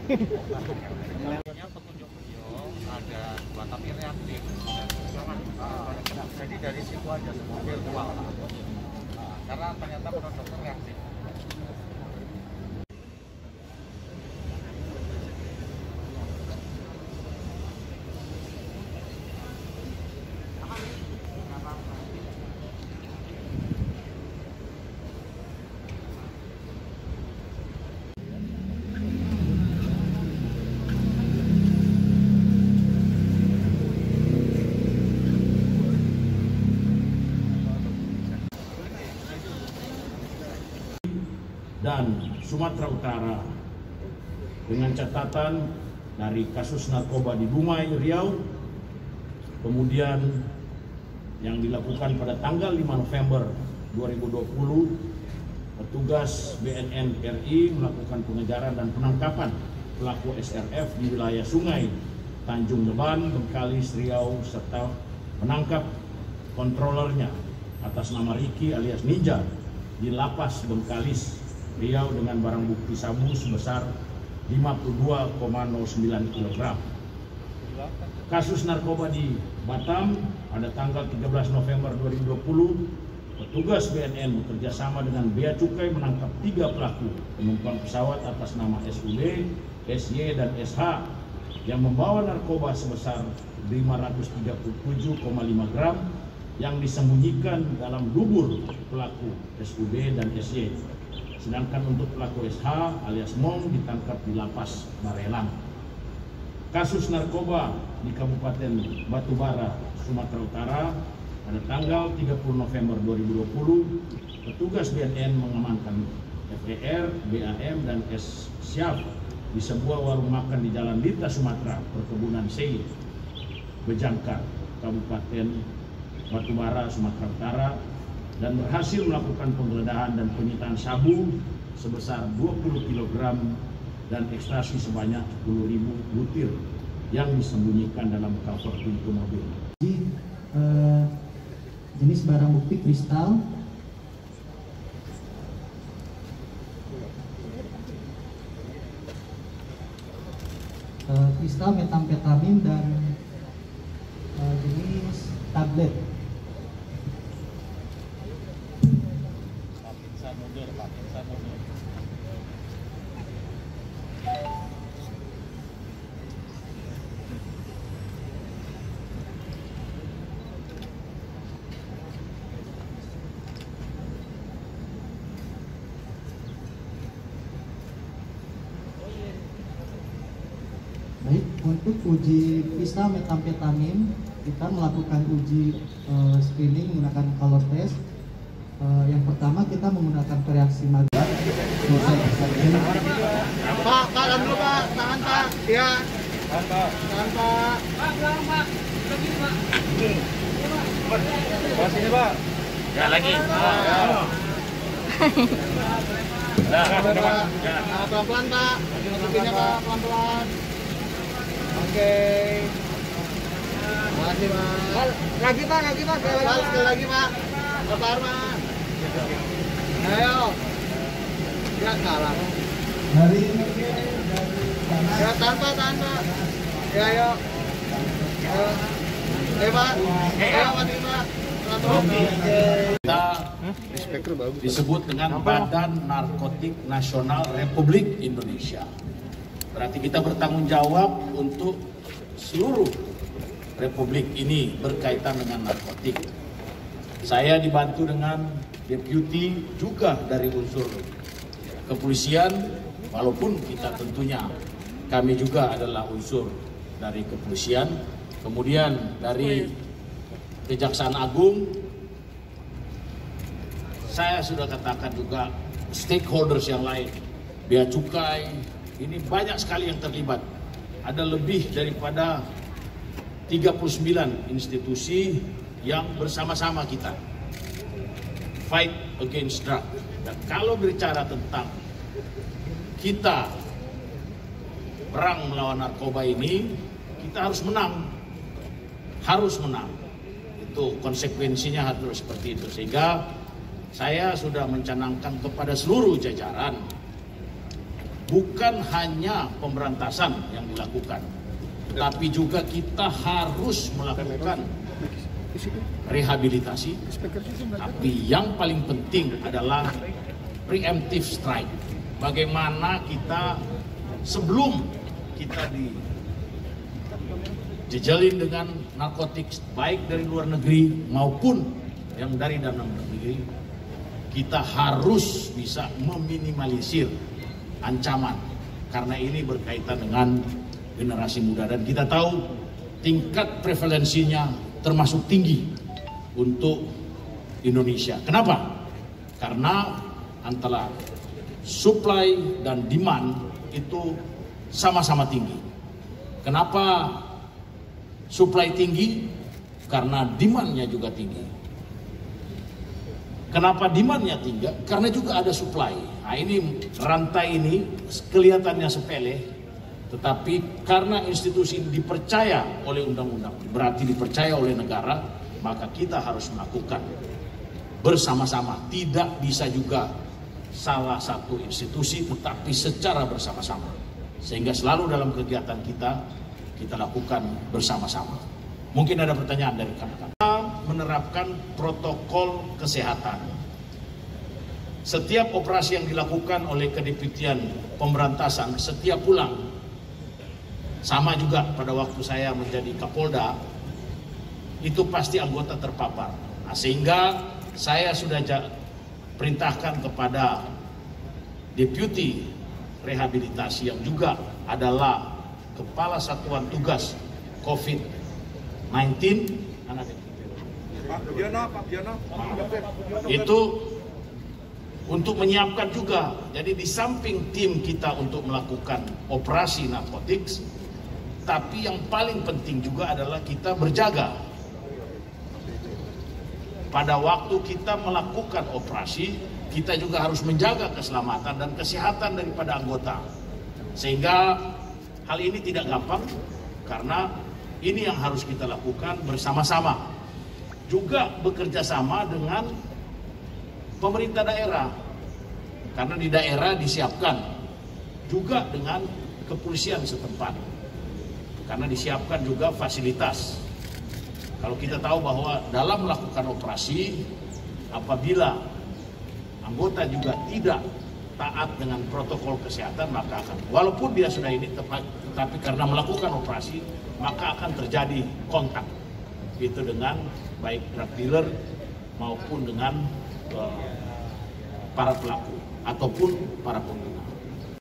Petunjuk video ada dua tapi reaktif. Jadi dari situ aja mobil keluar. Karena ternyata menurut dokter reaktif. Dan Sumatera Utara dengan catatan dari kasus narkoba di Dumai, Riau, kemudian yang dilakukan pada tanggal 5 November 2020, petugas BNN RI melakukan pengejaran dan penangkapan pelaku SRF di wilayah Sungai Tanjung Leban, Bengkalis, Riau, serta menangkap kontrolernya atas nama Ricky alias Ninja di Lapas Bengkalis, Riau dengan barang bukti sabu sebesar 52,09 kg. Kasus narkoba di Batam pada tanggal 13 November 2020, petugas BNN bekerjasama dengan Bea Cukai menangkap 3 pelaku penumpang pesawat atas nama SUD, SY, dan SH yang membawa narkoba sebesar 537,5 gram yang disembunyikan dalam dubur pelaku SUD dan SY. Sedangkan untuk pelaku SH alias Mong ditangkap di Lapas Barelang. Kasus narkoba di Kabupaten Batubara, Sumatera Utara pada tanggal 30 November 2020, petugas BNN mengamankan FER, BAM, dan S. Syaf di sebuah warung makan di Jalan Lita Sumatera, Perkebunan Sei, Bejangkar, Kabupaten Batubara, Sumatera Utara, dan berhasil melakukan penggeledahan dan penyitaan sabu sebesar 20 kg dan ekstasi sebanyak 10.000 butir yang disembunyikan dalam cover pintu mobil. Jenis barang bukti kristal, kristal metamfetamin dan jenis tablet. Baik, untuk uji kristal metamfetamin kita melakukan uji screening menggunakan color test. Yang pertama kita menggunakan reaksi magnet. Pak, tahan dulu Pak, tahan Pak. Ya. Tahan Pak. Tahan Pak. Pak, belakang Pak. Lagi Pak. Pak, sini Pak. Ya lagi. Nah, pelan-pelan Pak. Tutupinnya Pak, pelan-pelan. Oke. Makasih Pak. Lagi Pak, lagi Pak. Sekali lagi Pak. Sabar Pak. Ayo. Ya kalah. Dari Ya tanpa. Ya ayo. Pak. Ayo mati Pak. Kita disebut dengan Badan Narkotik Nasional Republik Indonesia. Berarti kita bertanggung jawab untuk seluruh republik ini berkaitan dengan narkotik. Saya dibantu dengan deputi juga dari unsur kepolisian, walaupun kita tentunya kami juga adalah unsur dari kepolisian. Kemudian dari Kejaksaan Agung, saya sudah katakan juga stakeholders yang lain, Bea Cukai, ini banyak sekali yang terlibat. Ada lebih daripada 39 institusi yang bersama-sama kita fight against drug. Dan kalau berbicara tentang kita perang melawan narkoba ini, kita harus menang. Harus menang. Itu konsekuensinya harus seperti itu. Sehingga saya sudah mencanangkan kepada seluruh jajaran bukan hanya pemberantasan yang dilakukan, tapi juga kita harus melakukan rehabilitasi. Tapi yang paling penting adalah preemptive strike. Bagaimana kita sebelum kita dijejelin dengan narkotik baik dari luar negeri maupun yang dari dalam negeri, kita harus bisa meminimalisir ancaman, karena ini berkaitan dengan generasi muda dan kita tahu tingkat prevalensinya termasuk tinggi untuk Indonesia. Kenapa? Karena antara supply dan demand itu sama-sama tinggi. Kenapa supply tinggi? Karena demand-nya juga tinggi. Kenapa demand-nya tinggi? Karena juga ada supply. Nah, ini rantai ini kelihatannya sepele, tetapi karena institusi ini dipercaya oleh undang-undang, berarti dipercaya oleh negara, maka kita harus melakukan bersama-sama. Tidak bisa juga salah satu institusi, tetapi secara bersama-sama. Sehingga selalu dalam kegiatan kita lakukan bersama-sama. Mungkin ada pertanyaan dari rekan-rekan. Kita menerapkan protokol kesehatan. Setiap operasi yang dilakukan oleh Kedeputian Pemberantasan, setiap pulang, sama juga pada waktu saya menjadi Kapolda, itu pasti anggota terpapar. Nah, sehingga saya sudah perintahkan kepada Deputi Rehabilitasi yang juga adalah Kepala Satuan Tugas COVID-19, itu untuk menyiapkan juga. Jadi di samping tim kita untuk melakukan operasi narkotik, tapi yang paling penting juga adalah kita berjaga. Pada waktu kita melakukan operasi, kita juga harus menjaga keselamatan dan kesehatan daripada anggota. Sehingga hal ini tidak gampang, karena ini yang harus kita lakukan bersama-sama. Juga bekerja sama dengan pemerintah daerah, karena di daerah disiapkan juga dengan kepolisian setempat, karena disiapkan juga fasilitas. Kalau kita tahu bahwa dalam melakukan operasi, apabila anggota juga tidak taat dengan protokol kesehatan, maka akan, walaupun dia sudah ini tetapi karena melakukan operasi, maka akan terjadi kontak itu dengan baik drug dealer maupun dengan para pelaku ataupun para pengguna.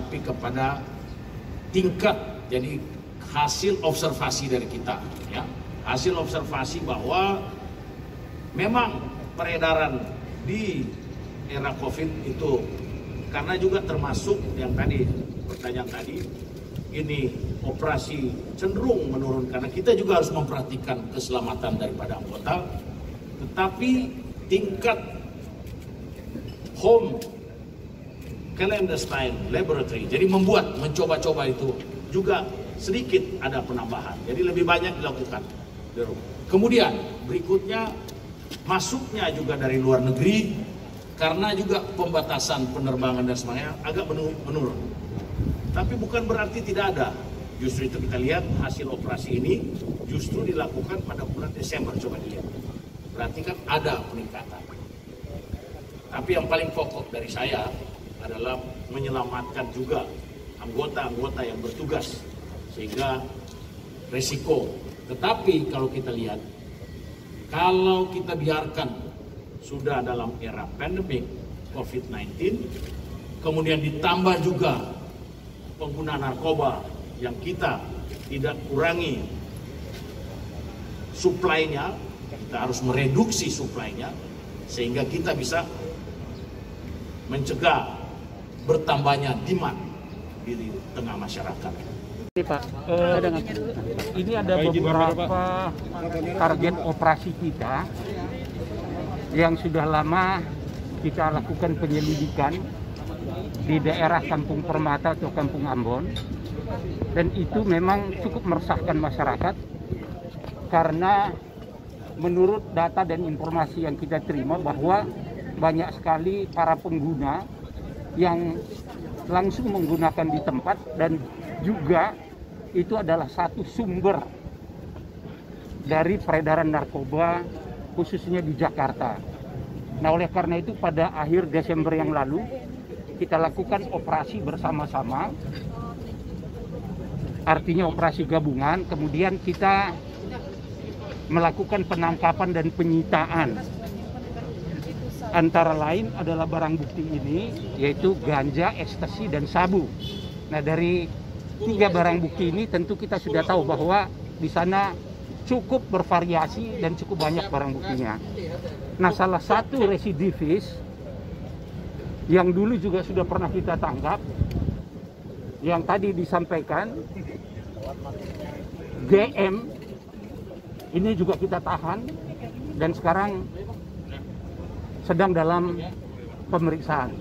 Tapi kepada tingkat, jadi hasil observasi dari kita, ya, hasil observasi bahwa memang peredaran di era COVID itu, karena juga termasuk yang tadi pertanyaan tadi, ini operasi cenderung menurun karena kita juga harus memperhatikan keselamatan daripada anggota, tetapi tingkat home clandestine laboratory, jadi mencoba-coba itu juga sedikit ada penambahan, jadi lebih banyak dilakukan. Kemudian berikutnya masuknya juga dari luar negeri, karena juga pembatasan penerbangan dan sebagainya agak menurun. Tapi bukan berarti tidak ada. Justru itu kita lihat hasil operasi ini justru dilakukan pada bulan Desember, coba dilihat. Berarti kan ada peningkatan. Tapi yang paling pokok dari saya adalah menyelamatkan juga anggota-anggota yang bertugas, sehingga resiko. Tetapi kalau kita lihat, kalau kita biarkan sudah dalam era pandemik COVID-19, kemudian ditambah juga pengguna narkoba yang kita tidak kurangi suplainya, kita harus mereduksi suplainya, sehingga kita bisa mencegah bertambahnya demand di tengah masyarakat. Pak, ini ada beberapa target operasi kita yang sudah lama kita lakukan penyelidikan di daerah Kampung Permata atau Kampung Ambon, dan itu memang cukup meresahkan masyarakat karena menurut data dan informasi yang kita terima bahwa banyak sekali para pengguna yang langsung menggunakan di tempat, dan juga itu adalah satu sumber dari peredaran narkoba khususnya di Jakarta. Nah, oleh karena itu pada akhir Desember yang lalu kita lakukan operasi bersama-sama, artinya operasi gabungan. Kemudian kita melakukan penangkapan dan penyitaan. Antara lain adalah barang bukti ini, yaitu ganja, ekstasi, dan sabu. Nah, dari 3 barang bukti ini tentu kita sudah tahu bahwa di sana cukup bervariasi dan cukup banyak barang buktinya. Nah, salah satu residivis yang dulu juga sudah pernah kita tangkap, yang tadi disampaikan, GM, ini juga kita tahan dan sekarang sedang dalam pemeriksaan.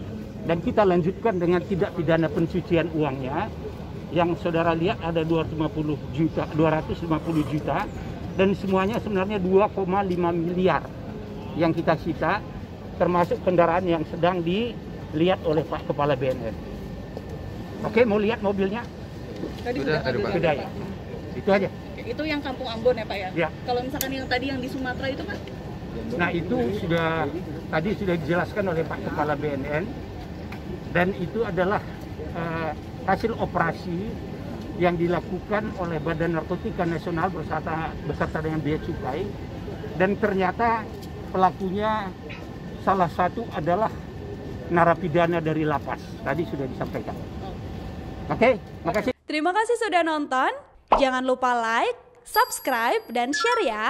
Dan kita lanjutkan dengan tindak pidana pencucian uangnya, yang saudara lihat ada 250 juta, dan semuanya sebenarnya 2,5 miliar yang kita sita, termasuk kendaraan yang sedang dilihat oleh Pak Kepala BNN. Oke, mau lihat mobilnya? Tadi sudah Sudah ya. Itu aja. Itu yang Kampung Ambon ya Pak ya? Ya. Kalau misalkan yang tadi yang di Sumatera itu Pak? Nah, itu tadi sudah dijelaskan oleh Pak Kepala BNN, dan itu adalah hasil operasi yang dilakukan oleh Badan Narkotika Nasional beserta dengan Bea Cukai, dan ternyata pelakunya salah satu adalah narapidana dari lapas. Tadi sudah disampaikan. Oke, makasih. Terima kasih sudah nonton. Jangan lupa like, subscribe, dan share ya.